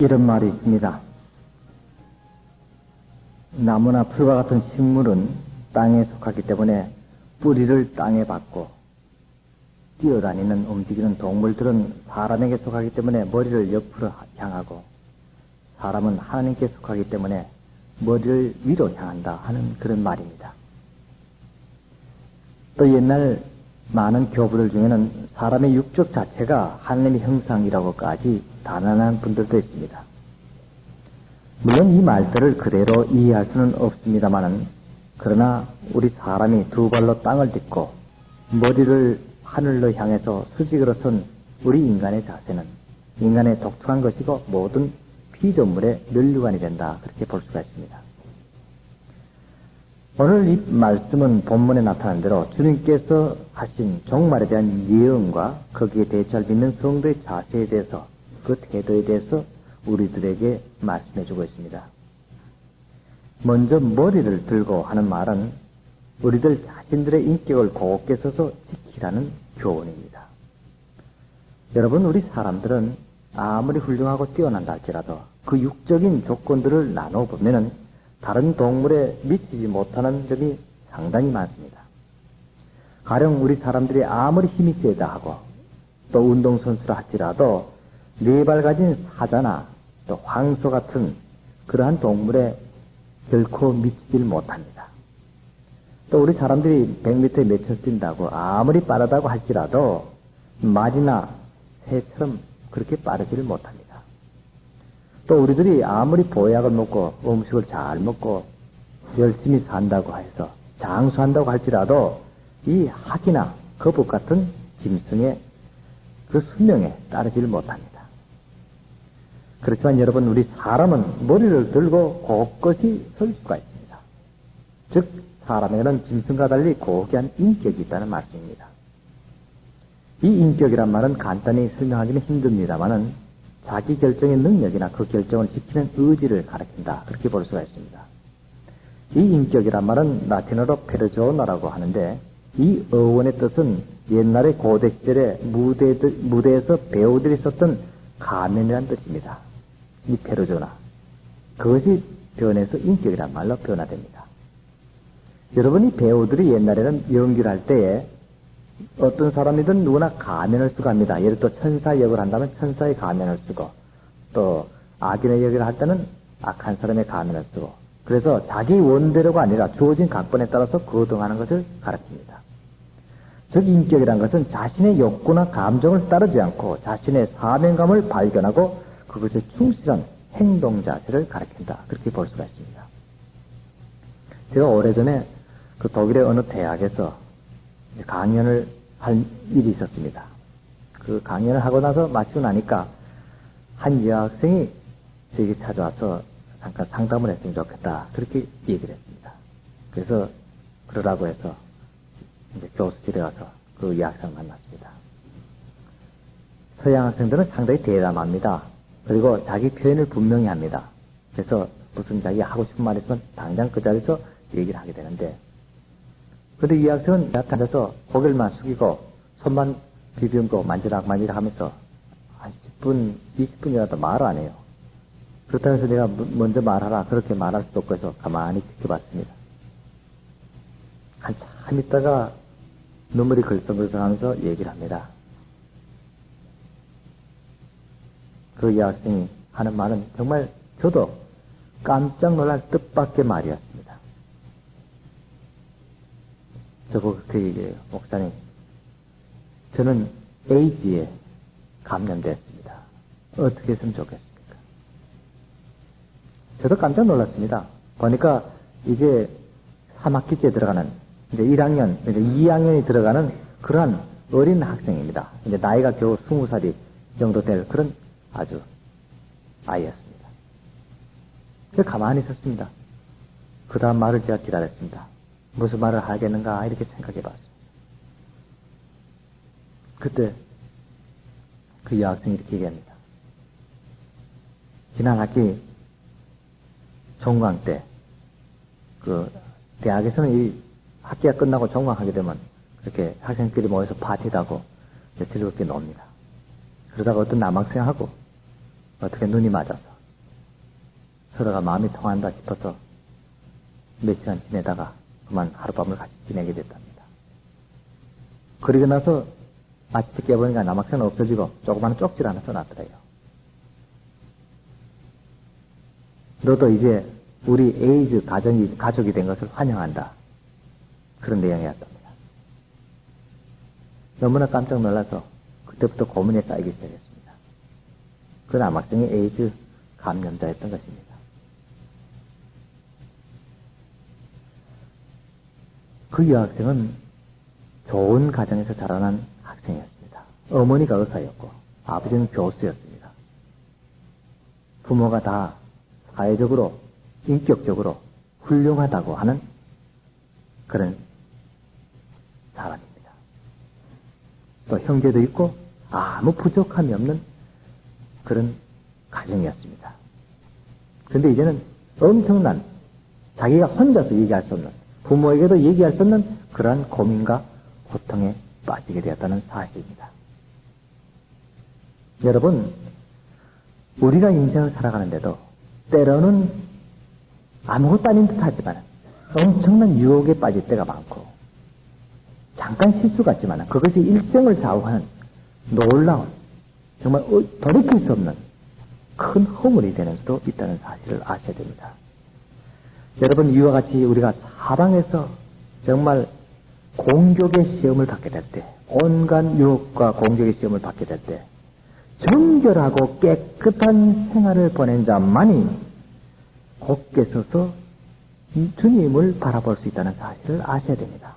이런 말이 있습니다. 나무나 풀과 같은 식물은 땅에 속하기 때문에 뿌리를 땅에 받고, 뛰어다니는 움직이는 동물들은 사람에게 속하기 때문에 머리를 옆으로 향하고, 사람은 하나님께 속하기 때문에 머리를 위로 향한다 하는 그런 말입니다. 또 옛날 많은 교부들 중에는 사람의 육적 자체가 하나님의 형상이라고까지 단언한 분들도 있습니다. 물론 이 말들을 그대로 이해할 수는 없습니다만은, 그러나 우리 사람이 두 발로 땅을 딛고 머리를 하늘로 향해서 수직으로 선 우리 인간의 자세는 인간의 독특한 것이고 모든 피조물의 면류관이 된다, 그렇게 볼 수가 있습니다. 오늘 이 말씀은 본문에 나타난 대로 주님께서 하신 종말에 대한 예언과 거기에 대처할 믿는 성도의 자세에 대해서, 그 태도에 대해서 우리들에게 말씀해주고 있습니다. 먼저 머리를 들고 하는 말은 우리들 자신들의 인격을 곱게 서서 지키라는 교훈입니다. 여러분, 우리 사람들은 아무리 훌륭하고 뛰어난다 할지라도 그 육적인 조건들을 나눠보면은 다른 동물에 미치지 못하는 점이 상당히 많습니다. 가령 우리 사람들이 아무리 힘이 세다 하고 또 운동선수라 할지라도 네 발 가진 사자나 또 황소 같은 그러한 동물에 결코 미치질 못합니다. 또 우리 사람들이 100m에 몇 초 뛴다고 아무리 빠르다고 할지라도 말이나 새처럼 그렇게 빠르지를 못합니다. 또 우리들이 아무리 보약을 먹고 음식을 잘 먹고 열심히 산다고 해서 장수한다고 할지라도 이 학이나 거북 같은 짐승의 그 수명에 따르지를 못합니다. 그렇지만 여러분, 우리 사람은 머리를 들고 곳곳이 설 수가 있습니다. 즉 사람에게는 짐승과 달리 고귀한 인격이 있다는 말씀입니다. 이 인격이란 말은 간단히 설명하기는 힘듭니다만은 자기 결정의 능력이나 그 결정을 지키는 의지를 가리킨다, 그렇게 볼 수가 있습니다. 이 인격이란 말은 라틴어로 페르조나라고 하는데, 이 어원의 뜻은 옛날의 고대 시절에 무대에서 배우들이 썼던 가면이란 뜻입니다. 이 페르조나, 그것이 변해서 인격이란 말로 변화됩니다. 여러분이 배우들이 옛날에는 연기를 할 때에 어떤 사람이든 누구나 가면을 쓰고 합니다. 예를 들어 천사 역을 한다면 천사의 가면을 쓰고, 또 악인의 역을 할 때는 악한 사람의 가면을 쓰고, 그래서 자기 원대로가 아니라 주어진 각본에 따라서 거동하는 것을 가리킵니다. 즉 인격이란 것은 자신의 욕구나 감정을 따르지 않고 자신의 사명감을 발견하고 그것에 충실한 행동 자세를 가리킨다, 그렇게 볼 수가 있습니다. 제가 오래전에 그 독일의 어느 대학에서 강연을 할 일이 있었습니다. 그 강연을 하고 나서 마치고 나니까 한 여학생이 저에게 찾아와서 잠깐 상담을 했으면 좋겠다, 그렇게 얘기를 했습니다. 그래서 그러라고 해서 이제 교수실에 가서 그 여학생을 만났습니다. 서양 학생들은 상당히 대담합니다. 그리고 자기 표현을 분명히 합니다. 그래서 무슨 자기 하고 싶은 말이 있으면 당장 그 자리에서 얘기를 하게 되는데, 그런데 이 학생은 내 앞에 앉아서 고개만 숙이고 손만 비비고 만지락 하면서 한 10분, 20분이라도 말을 안 해요. 그렇다고 해서 내가 먼저 말하라, 그렇게 말할 수도 없고 해서 가만히 지켜봤습니다. 한참 있다가 눈물이 글썽글썽 하면서 얘기를 합니다. 그 여학생이 하는 말은 정말 저도 깜짝 놀랄 뜻밖의 말이었습니다. 저보고 그 얘기해요. 목사님, 저는 에이즈에 감염됐습니다. 어떻게 했으면 좋겠습니까? 저도 깜짝 놀랐습니다. 보니까 이제 3학기째 들어가는, 이제 1학년, 이제 2학년이 들어가는 그러한 어린 학생입니다. 이제 나이가 겨우 20살이 정도 될 그런 아주 아이였습니다. 그래서 가만히 있었습니다. 그 다음 말을 제가 기다렸습니다. 무슨 말을 하겠는가 이렇게 생각해 봤습니다. 그때 그 여학생이 이렇게 얘기합니다. 지난 학기 종강 때 그 대학에서는 이 학기가 끝나고 종강하게 되면 그렇게 학생들이 모여서 파티도 하고 즐겁게 놉니다. 그러다가 어떤 남학생하고 어떻게 눈이 맞아서 서로가 마음이 통한다 싶어서 몇 시간 지내다가 그만 하룻밤을 같이 지내게 됐답니다. 그리고 나서 아침에 깨보니까 남학생은 없어지고 조그마한 쪽지 하나 써놨더래요. 너도 이제 우리 에이즈 가족이 된 것을 환영한다. 그런 내용이었답니다. 너무나 깜짝 놀라서 그때부터 고민에 쌓이기 시작했습니다. 그 남학생이 에이즈 감염자였던 것입니다. 그 여학생은 좋은 가정에서 자라난 학생이었습니다. 어머니가 의사였고 아버지는 교수였습니다. 부모가 다 사회적으로 인격적으로 훌륭하다고 하는 그런 사람입니다. 또 형제도 있고 아무 부족함이 없는 그런 가정이었습니다. 그런데 이제는 엄청난 자기가 혼자서 얘기할 수 없는, 부모에게도 얘기할 수 없는 그러한 고민과 고통에 빠지게 되었다는 사실입니다. 여러분, 우리가 인생을 살아가는데도 때로는 아무것도 아닌 듯 하지만 엄청난 유혹에 빠질 때가 많고, 잠깐 실수 같지만 그것이 일생을 좌우하는 놀라운, 정말 돌이킬 수 없는 큰 허물이 되는 수도 있다는 사실을 아셔야 됩니다. 여러분, 이와 같이 우리가 사방에서 정말 공격의 시험을 받게 될 때, 온갖 유혹과 공격의 시험을 받게 될 때, 정결하고 깨끗한 생활을 보낸 자만이 곧게 서서 주님을 바라볼 수 있다는 사실을 아셔야 됩니다.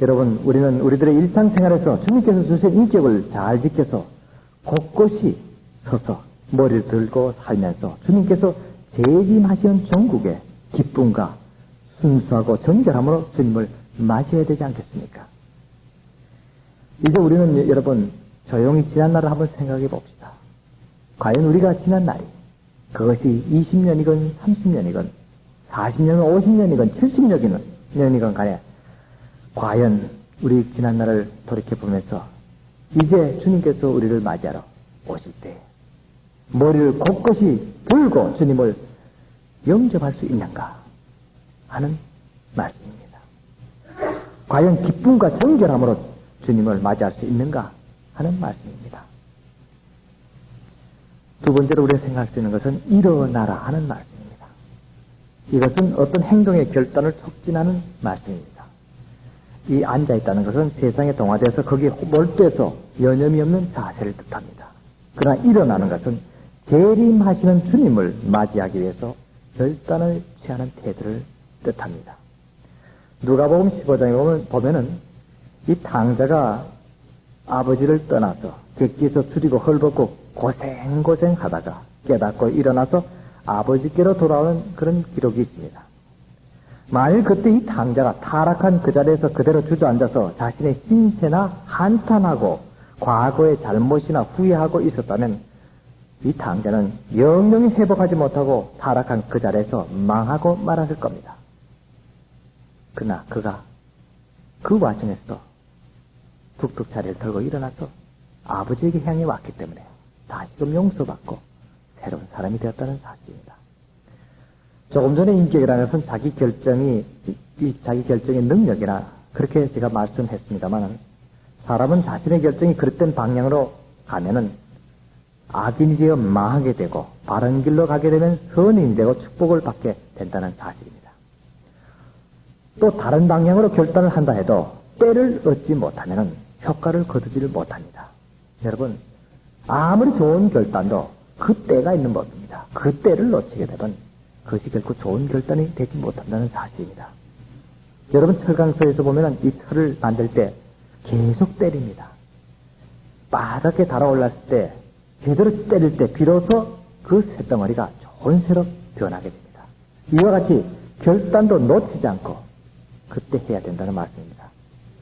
여러분, 우리는 우리들의 일상생활에서 주님께서 주신 인격을 잘 지켜서 곳곳이 서서 머리를 들고 살면서 주님께서 재림하시는 종국의 기쁨과 순수하고 정결함으로 주님을 맞이해야 되지 않겠습니까? 이제 우리는 여러분 조용히 지난 날을 한번 생각해 봅시다. 과연 우리가 지난 날이 그것이 20년이건 30년이건 40년이건 50년이건 70년이건 간에 과연 우리 지난 날을 돌이켜 보면서 이제 주님께서 우리를 맞이하러 오실 때 머리를 곳곳이 들고 주님을 영접할 수 있는가 하는 말씀입니다. 과연 기쁨과 정결함으로 주님을 맞이할 수 있는가 하는 말씀입니다. 두 번째로 우리가 생각할 수 있는 것은 일어나라 하는 말씀입니다. 이것은 어떤 행동의 결단을 촉진하는 말씀입니다. 이 앉아있다는 것은 세상에 동화되어서 거기에 몰두해서 여념이 없는 자세를 뜻합니다. 그러나 일어나는 것은 재림하시는 주님을 맞이하기 위해서 결단을 취하는 태도를 뜻합니다. 누가복음 15장에 보면은 이 탕자가 아버지를 떠나서 객지에서 줄이고 헐벗고 고생고생 하다가 깨닫고 일어나서 아버지께로 돌아오는 그런 기록이 있습니다. 만일 그때 이 탕자가 타락한 그 자리에서 그대로 주저앉아서 자신의 신세나 한탄하고 과거의 잘못이나 후회하고 있었다면 이 탕자는 영영이 회복하지 못하고 타락한 그 자리에서 망하고 말았을 겁니다. 그러나 그가 그 와중에서도 툭툭 자리를 털고 일어나서 아버지에게 향해 왔기 때문에 다시금 용서받고 새로운 사람이 되었다는 사실입니다. 조금 전에 인격이라는 것은 자기 결정의 능력이나 그렇게 제가 말씀했습니다만 사람은 자신의 결정이 그릇된 방향으로 가면은 악인이 되어 망하게 되고 바른 길로 가게 되면 선인이 되고 축복을 받게 된다는 사실입니다. 또 다른 방향으로 결단을 한다 해도 때를 얻지 못하면 효과를 거두지를 못합니다. 여러분, 아무리 좋은 결단도 그 때가 있는 법입니다. 그 때를 놓치게 되면 그것이 결코 좋은 결단이 되지 못한다는 사실입니다. 여러분, 철강서에서 보면 이 철을 만들 때 계속 때립니다. 바닥에 달아올랐을 때 제대로 때릴 때 비로소 그 쇳덩어리가 좋은 새로 변하게 됩니다. 이와 같이 결단도 놓치지 않고 그때 해야 된다는 말씀입니다.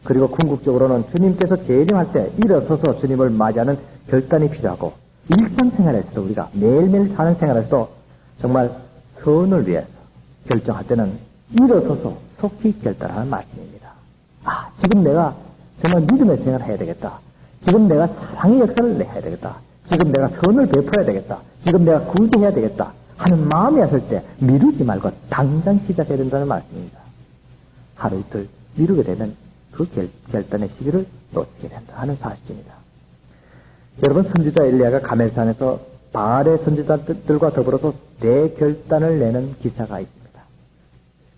그리고 궁극적으로는 주님께서 재림할 때 일어서서 주님을 맞이하는 결단이 필요하고 일상생활에서도 우리가 매일매일 사는 생활에서도 정말 선을 위해서 결정할 때는 일어서서 속히 결단하는 말씀입니다. 지금 내가 정말 믿음의 생활을 해야 되겠다. 지금 내가 사랑의 역사를 해야 되겠다. 지금 내가 선을 베풀어야 되겠다. 지금 내가 구제해야 되겠다. 하는 마음이 왔을 때 미루지 말고 당장 시작해야 된다는 말씀입니다. 하루 이틀 미루게 되면 그 결단의 시기를 놓치게 된다 하는 사실입니다. 여러분, 선지자 엘리야가 가멜산에서 바알의 선지자들과 더불어서 대결단을 내는 기사가 있습니다.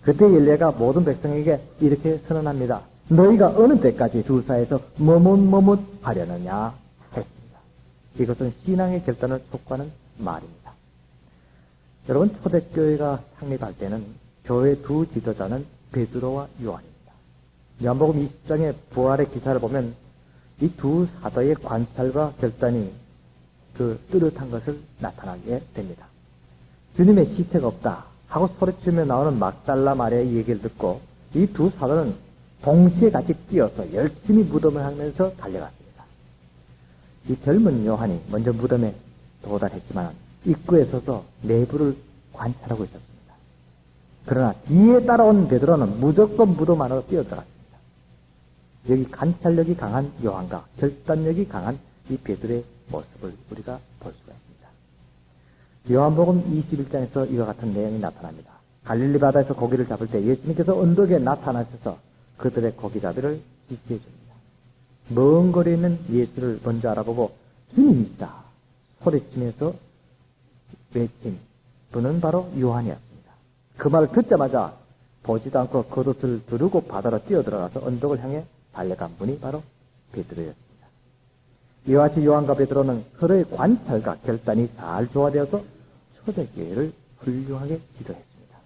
그때 엘리야가 모든 백성에게 이렇게 선언합니다. 너희가 어느 때까지 두 사이에서 머뭇머뭇하려느냐 했습니다. 이것은 신앙의 결단을 촉구하는 말입니다. 여러분, 초대교회가 창립할 때는 교회 두 지도자는 베드로와 요한입니다. 요한복음 20장의 부활의 기사를 보면 이 두 사도의 관찰과 결단이 그 뚜렷한 것을 나타나게 됩니다. 주님의 시체가 없다 하고 소리치며 나오는 막달라 마리아의 얘기를 듣고 이 두 사도는 동시에 같이 뛰어서 열심히 무덤을 향면서 달려갔습니다. 이 젊은 요한이 먼저 무덤에 도달했지만 입구에 서서 내부를 관찰하고 있었습니다. 그러나 뒤에 따라온 베드로는 무조건 무덤 안으로 뛰어들어갔습니다. 여기 관찰력이 강한 요한과 결단력이 강한 이 베드로의 모습을 우리가 볼 수가 있습니다. 요한복음 21장에서 이와 같은 내용이 나타납니다. 갈릴리 바다에서 고기를 잡을 때 예수님께서 언덕에 나타나셔서 그들의 고기잡이를 지시해 줍니다. 먼 거리에 있는 예수를 먼저 알아보고 주님이시다 소리치면서 외친 분은 바로 요한이었습니다. 그 말을 듣자마자 보지도 않고 겉옷을 두르고 바다로 뛰어들어가서 언덕을 향해 달려간 분이 바로 베드로였습니다. 이와 같이 요한과 베드로는 서로의 관찰과 결단이 잘 조화되어서 초대교회를 훌륭하게 지도했습니다.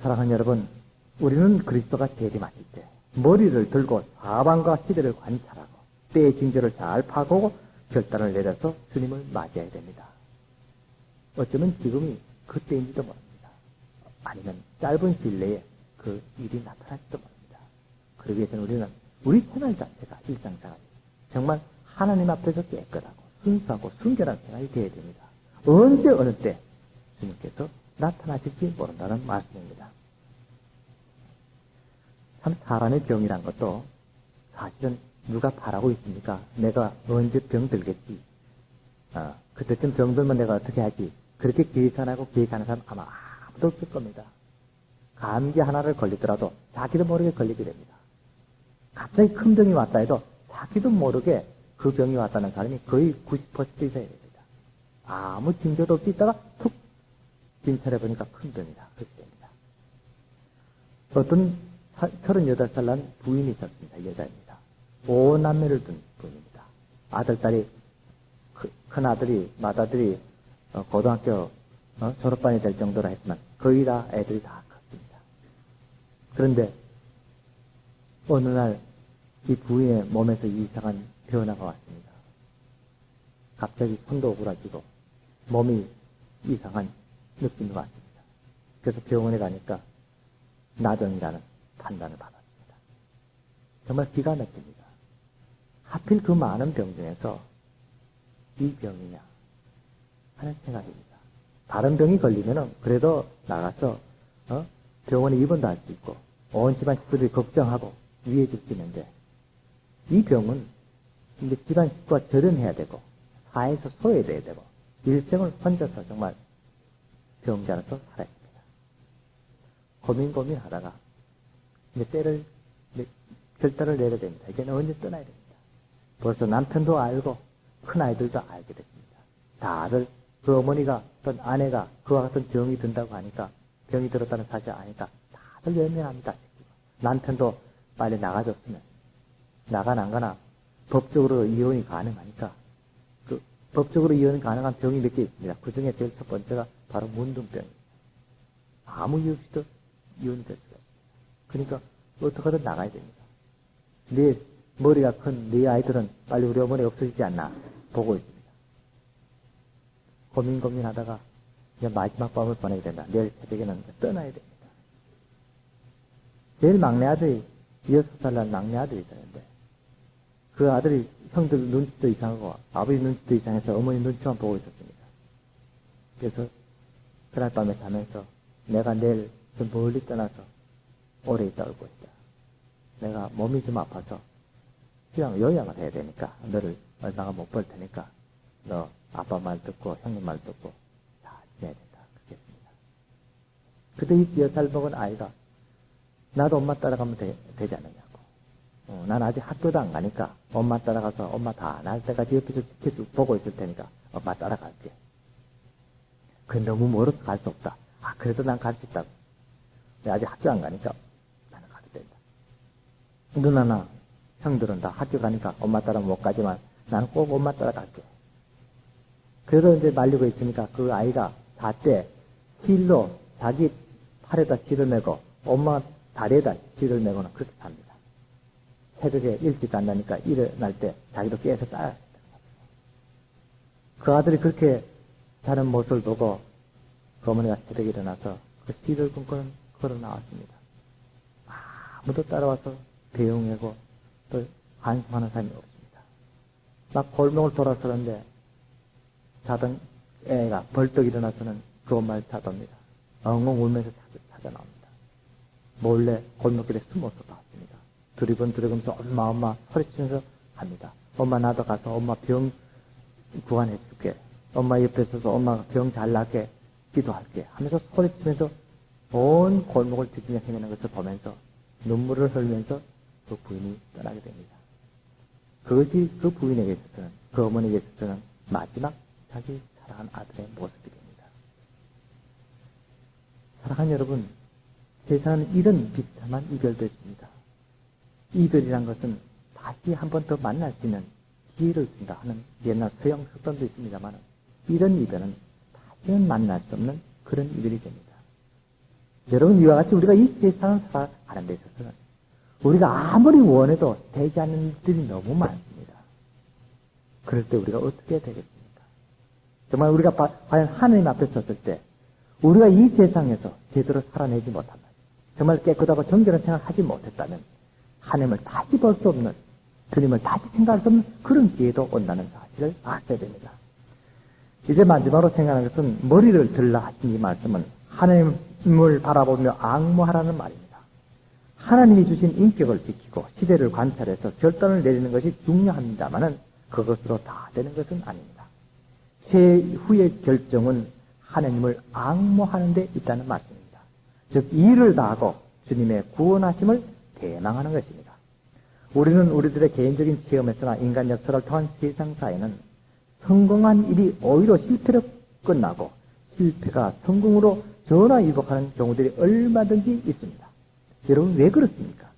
사랑하는 여러분, 우리는 그리스도가 재림하실 때 머리를 들고 사방과 시대를 관찰하고 때의 징조를 잘 파악하고 결단을 내려서 주님을 맞이해야 됩니다. 어쩌면 지금이 그때인지도 모릅니다. 아니면 짧은 시일 내에 그 일이 나타날지도 모릅니다. 그러기 위해서는 우리는 우리 생활 자체가 일상생활이 정말 하나님 앞에서 깨끗하고 순수하고 순결한 생활이 되어야 됩니다. 언제 어느 때 주님께서 나타나실지 모른다는 말씀입니다. 참 사람의 병이란 것도 사실은 누가 바라고 있습니까? 내가 언제 병들겠지. 그때쯤 병들면 내가 어떻게 하지? 그렇게 계산하고 계획하는 사람 아마 아무도 없을 겁니다. 감기 하나를 걸리더라도 자기도 모르게 걸리게 됩니다. 갑자기 큰 병이 왔다 해도 자기도 모르게 그 병이 왔다는 사람이 거의 90% 이상이 됩니다. 아무 징조도 없이 있다가 툭 진찰해보니까 큰 병이다. 그렇게 됩니다. 어떤 38살 난 부인이 있었습니다. 여자입니다. 5남매를 둔 부인입니다. 아들, 딸이, 큰 아들이, 맏아들이 고등학교 졸업반이 될 정도로 했지만 거의 다 애들이 다 컸습니다. 그런데 어느 날 이 부인의 몸에서 이상한 변화가 왔습니다. 갑자기 손도 오그라지고 몸이 이상한 느낌이 왔습니다. 그래서 병원에 가니까 나병이라는 판단을 받았습니다. 정말 기가 막힙니다. 하필 그 많은 병 중에서 이 병이냐 하는 생각입니다. 다른 병이 걸리면은 그래도 나가서 병원에 입원도 할 수 있고 온 집안 식구들이 걱정하고 위해 줄 수 있는데 이 병은 이제 집안 식구가 절연해야 되고 사회에서 소외돼야 되고 일생을 혼자서 정말 병자로서 살아야 됩니다. 고민하다가 이제 결단을 내려야 됩니다. 이제는 언제 떠나야 됩니다. 벌써 남편도 알고 큰 아이들도 알게 됐습니다. 다들 그 어머니가 어떤 아내가 그와 같은 병이 든다고 하니까 병이 들었다는 사실 아니까 다들 외면합니다. 남편도 빨리 나가줬으면 나가나 안 가나 법적으로 이혼이 가능하니까 그 법적으로 이혼이 가능한 병이 몇 개 있습니다. 그 중에 제일 첫 번째가 바로 문둥병입니다. 아무 이유 없이도 이혼이 될 수가 있습니다. 그러니까 어떻게든 나가야 됩니다. 네 머리가 큰 네 아이들은 빨리 우리 어머니 없어지지 않나 보고 있습니다. 고민하다가 이제 마지막 밤을 보내야 된다. 내일 새벽에는 떠나야 됩니다. 제일 막내 아들이 6살 난 막내 아들이 있었는데 그 아들이 형들 눈치도 이상하고 아버지 눈치도 이상해서 어머니 눈치만 보고 있었습니다. 그래서 그날 밤에 자면서 내가 내일 좀 멀리 떠나서 오래 있다 올 것이다. 내가 몸이 좀 아파서 요양을 해야 되니까 너를 나가 못 볼 테니까 너 아빠 말 듣고 형님 말 듣고 잘 지내야 된다. 그랬습니다. 그때 이 6살 먹은 아이가 나도 엄마 따라가면 되지 않느냐고. 난 아직 학교도 안 가니까 엄마 따라가서 엄마 다 안 할 때까지 옆에서 지켜주고 보고 있을 테니까 엄마 따라갈게. 그게 너무 멀어서 갈 수 없다. 그래도 난 갈 수 있다고. 내가 아직 학교 안 가니까 나는 가도 된다. 누나나 형들은 다 학교 가니까 엄마 따라 못 가지만 나는 꼭 엄마 따라 갈게. 그래도 이제 말리고 있으니까 그 아이가 잣대 실로 자기 팔에다 실을 메고 엄마 다리에다 실을 메고는 그렇게 삽니다. 새벽에 일찍 간다니까 일어날 때 자기도 깨서 따라야 된다. 그 아들이 그렇게 자는 모습을 보고 그 어머니가 새벽에 일어나서 그 실을 끊고는 걸어 나왔습니다. 아무도 따라와서 배웅하고 또 안심하는 사람이 없습니다. 막 골목을 돌아서는데 자던 애가 벌떡 일어나서는 그 엄마를 찾아옵니다. 엉엉 울면서 찾아 나옵니다. 몰래 골목길에 숨어서 봤습니다. 두리번두리면서 엄마 소리치면서 합니다. 엄마 나도 가서 엄마 병 구안해 줄게. 엄마 옆에 서서 엄마가 병 잘 낫게 기도할게 하면서 소리치면서 온 골목을 뒤지며 헤매는 것을 보면서 눈물을 흘리면서 그 부인이 떠나게 됩니다. 그것이 그 부인에게 있어서는, 그 어머니에게 있어서는 마지막 자기 사랑한 아들의 모습이 됩니다. 사랑하는 여러분, 세상은 이런 비참한 이별도 있습니다. 이별이란 것은 다시 한 번 더 만날 수 있는 기회를 준다 하는 옛날 서양 속담도 있습니다만 이런 이별은 다시는 만날 수 없는 그런 이별이 됩니다. 여러분, 이와 같이 우리가 이 세상을 살아가는 데 있어서는 우리가 아무리 원해도 되지 않는 일들이 너무 많습니다. 그럴 때 우리가 어떻게 해야 되겠습니까? 정말 우리가 과연 하나님 앞에 섰을 때 우리가 이 세상에서 제대로 살아내지 못한다. 정말 깨끗하고 정결한 생각을 하지 못했다면 하나님을 다시 볼 수 없는, 주님을 다시 생각할 수 없는 그런 기회도 온다는 사실을 아셔야 됩니다. 이제 마지막으로 생각하는 것은 머리를 들라 하신 이 말씀은 하나님을 바라보며 앙모하라는 말입니다. 하나님이 주신 인격을 지키고 시대를 관찰해서 결단을 내리는 것이 중요합니다만은 그것으로 다 되는 것은 아닙니다. 최후의 결정은 하나님을 앙모하는 데 있다는 말씀입니다. 즉 일을 다하고 주님의 구원하심을 대망하는 것입니다. 우리는 우리들의 개인적인 체험에서나 인간 역사를 통한 세상사에는 성공한 일이 오히려 실패로 끝나고 실패가 성공으로 전화위복하는 경우들이 얼마든지 있습니다. 여러분, 왜 그렇습니까?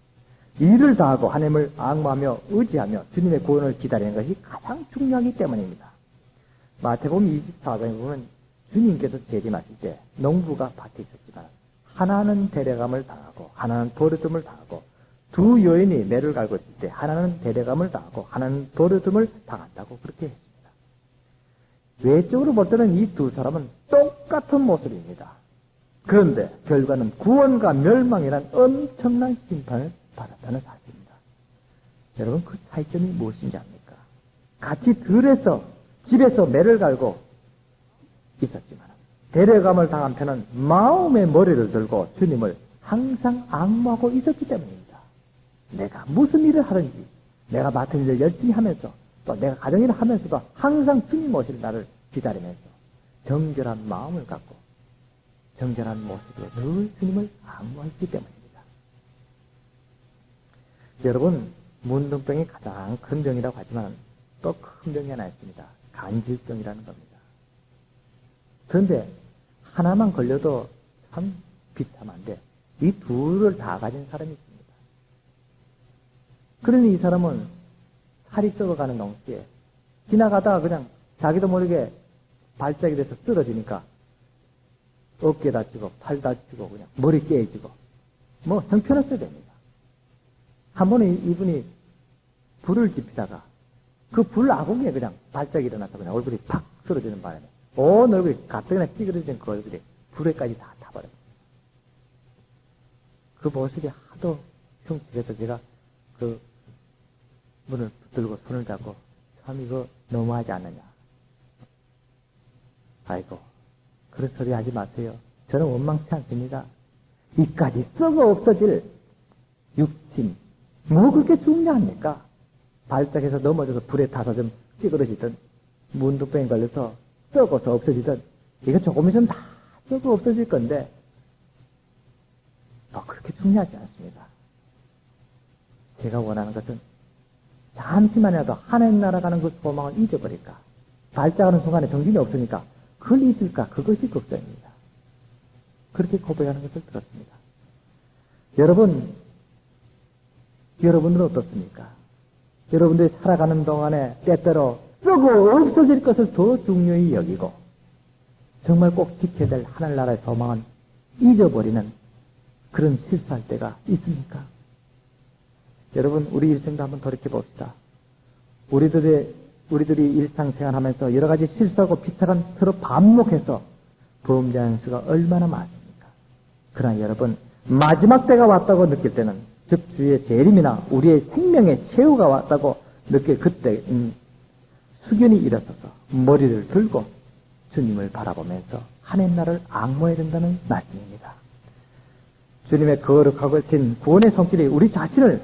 일을 다하고 하나님을 앙모하며 의지하며 주님의 구원을 기다리는 것이 가장 중요하기 때문입니다. 마태복음 24장에 보면 주님께서 재림하실 때 농부가 밭에 있었지만 하나는 데려감을 당하고 하나는 버려둠을 당하고 두 여인이 매를 갈고 있을 때 하나는 데려감을 당하고 하나는 버려둠을 당한다고 그렇게 했습니다. 외적으로 볼 때는 이 두 사람은 똑같은 모습입니다. 그런데 결과는 구원과 멸망이란 엄청난 심판을 받았다는 사실입니다. 여러분, 그 차이점이 무엇인지 압니까? 같이 들에서 집에서 매를 갈고 있었지만 데려감을 당한 편은 마음의 머리를 들고 주님을 항상 앙모하고 있었기 때문입니다. 내가 무슨 일을 하든지 내가 맡은 일을 열심히 하면서 또 내가 가정일을 하면서도 항상 주님 오실 날을 기다리면서 정결한 마음을 갖고 정결한 모습으로 늘 주님을 앙모했기 때문입니다. 여러분, 문둥병이 가장 큰 병이라고 하지만 또 큰 병이 하나 있습니다. 간질병이라는 겁니다. 그런데 하나만 걸려도 참 비참한데 이 둘을 다 가진 사람이 있습니다. 그러니 이 사람은 살이 썩어가는 동시에 지나가다가 그냥 자기도 모르게 발작이 돼서 쓰러지니까 어깨 다치고 팔 다치고 그냥 머리 깨지고 뭐 형편없어야 됩니다. 한 번에 이분이 불을 지피다가 그 불 아궁이에 그냥 발작이 일어나서 그냥 얼굴이 팍 쓰러지는 바람에 온 얼굴이 가뜩이나 찌그러진 그 얼굴이 불에까지 다 타버렸어요. 그 모습이 하도 흉측해서 제가 그 문을 붙들고 손을 잡고 참 이거 너무하지 않느냐. 아이고, 그런 소리 하지 마세요. 저는 원망치 않습니다. 이까지 썩어 없어질 육신, 뭐 그렇게 중요합니까? 발작해서 넘어져서 불에 타서 좀 찌그러지든 문두병에 걸려서 썩어서 없어지든 이거 조금 있으면 다 썩어 없어질 건데 그렇게 중요하지 않습니다. 제가 원하는 것은 잠시만이라도 하늘 날아가는 그 소망을 잊어버릴까? 발작하는 순간에 정신이 없으니까 그걸 잊을까? 그것이 걱정입니다. 그렇게 고백하는 것을 들었습니다. 여러분들은 어떻습니까? 여러분들이 살아가는 동안에 때때로 썩어 없어질 것을 더 중요히 여기고 정말 꼭 지켜야 될 하늘나라의 소망은 잊어버리는 그런 실수할 때가 있습니까? 여러분, 우리 일생도 한번 돌이켜봅시다. 우리들이 일상생활하면서 여러 가지 실수하고 비참한 서로 반목해서 범죄하는 수가 얼마나 많습니까? 그러나 여러분, 마지막 때가 왔다고 느낄 때는 즉 주의 재림이나 우리의 생명의 최후가 왔다고 느낄 그때 숙연히 일어서서 머리를 들고 주님을 바라보면서 하늘나라를 앙모해야 된다는 말씀입니다. 주님의 거룩하고 신 구원의 손길이 우리 자신을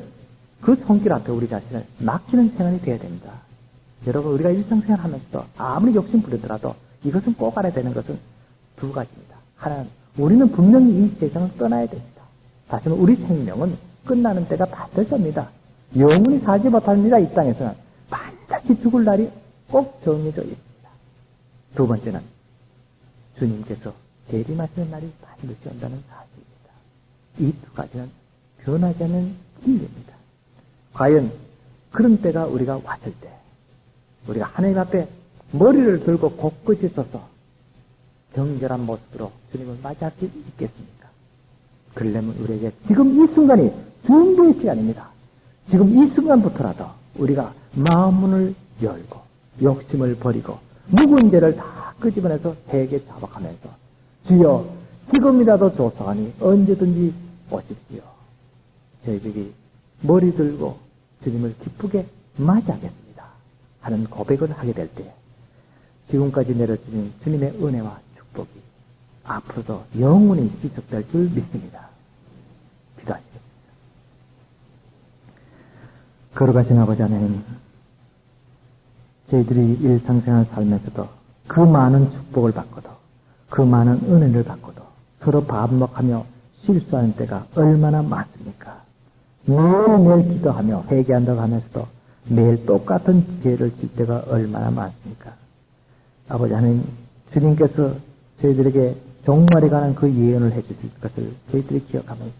그 손길 앞에 우리 자신을 맡기는 생활이 되어야 됩니다. 여러분, 우리가 일상생활 하면서도 아무리 욕심 부리더라도 이것은 꼭 알아야 되는 것은 두 가지입니다. 하나는 우리는 분명히 이 세상을 떠나야 됩니다. 다시 말해 우리 생명은 끝나는 때가 반드시 옵니다. 영원히 살지 못합니다. 이 땅에서는 반드시 죽을 날이 꼭 정해져 있습니다. 두 번째는 주님께서 재림하시는 날이 반드시 온다는 사실입니다. 이 두 가지는 변하지 않는 진리입니다. 과연 그런 때가 우리가 왔을 때 우리가 하나님 앞에 머리를 들고 곳곳이 서서 정결한 모습으로 주님을 맞이할 수 있겠습니까? 그러려면 우리에게 지금 이 순간이 준비의 시간입니다. 지금 이 순간부터라도 우리가 마음문을 열고 욕심을 버리고 묵은 죄를 다 끄집어내서 회개 자박하면서 주여 지금이라도 조사하니 언제든지 오십시오. 저희들이 머리 들고 주님을 기쁘게 맞이하겠습니다 하는 고백을 하게 될 때 지금까지 내려주신 주님의 은혜와 축복이 앞으로도 영원히 지속될 줄 믿습니다. 기도하시겠습니다. 거룩하신 아버지 하나님, 저희들이 일상생활 살면서도 그 많은 축복을 받고도 그 많은 은혜를 받고도 서로 반복하며 실수하는 때가 얼마나 많습니까? 매일매일 기도하며 회개한다고 하면서도 매일 똑같은 죄를 질 때가 얼마나 많습니까? 아버지 하나님, 주님께서 저희들에게 종말에 관한 그 예언을 해주실 것을 저희들이 기억하면서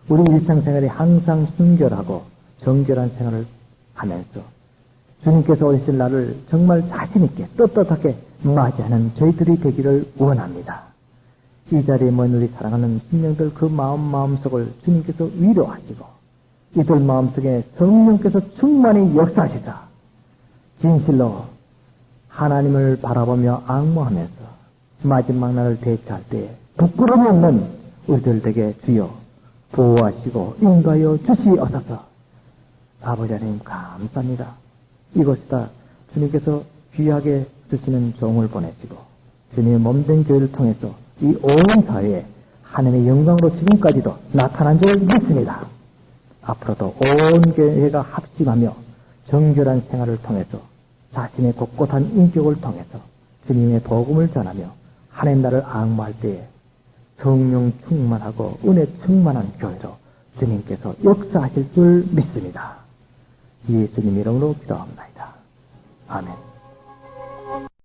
우리 일상생활에 항상 순결하고 정결한 생활을 하면서 주님께서 오실 날을 정말 자신있게 떳떳하게 맞이하는 저희들이 되기를 원합니다. 이 자리에 모인 우리 사랑하는 신령들 그 마음속을 주님께서 위로하시고 이들 마음속에 성령께서 충만히 역사하시자 진실로 하나님을 바라보며 앙모하면서 마지막 날을 대처할 때 부끄러움이 없는 우리들에게 주여 보호하시고 인도하여 주시옵소서. 아버지 하나님 감사합니다. 이곳에다 주님께서 귀하게 쓰시는 종을 보내시고 주님의 몸된 교회를 통해서 이 온 사회에 하나님의 영광으로 지금까지도 나타난 줄 믿습니다. 앞으로도 온 교회가 합심하며 정결한 생활을 통해서 자신의 곳곳한 인격을 통해서 주님의 복음을 전하며 하나님 나라를 앙모할 때에 성령 충만하고 은혜 충만한 교회로 주님께서 역사하실 줄 믿습니다. 예수님 이름으로 기도합니다. 아멘.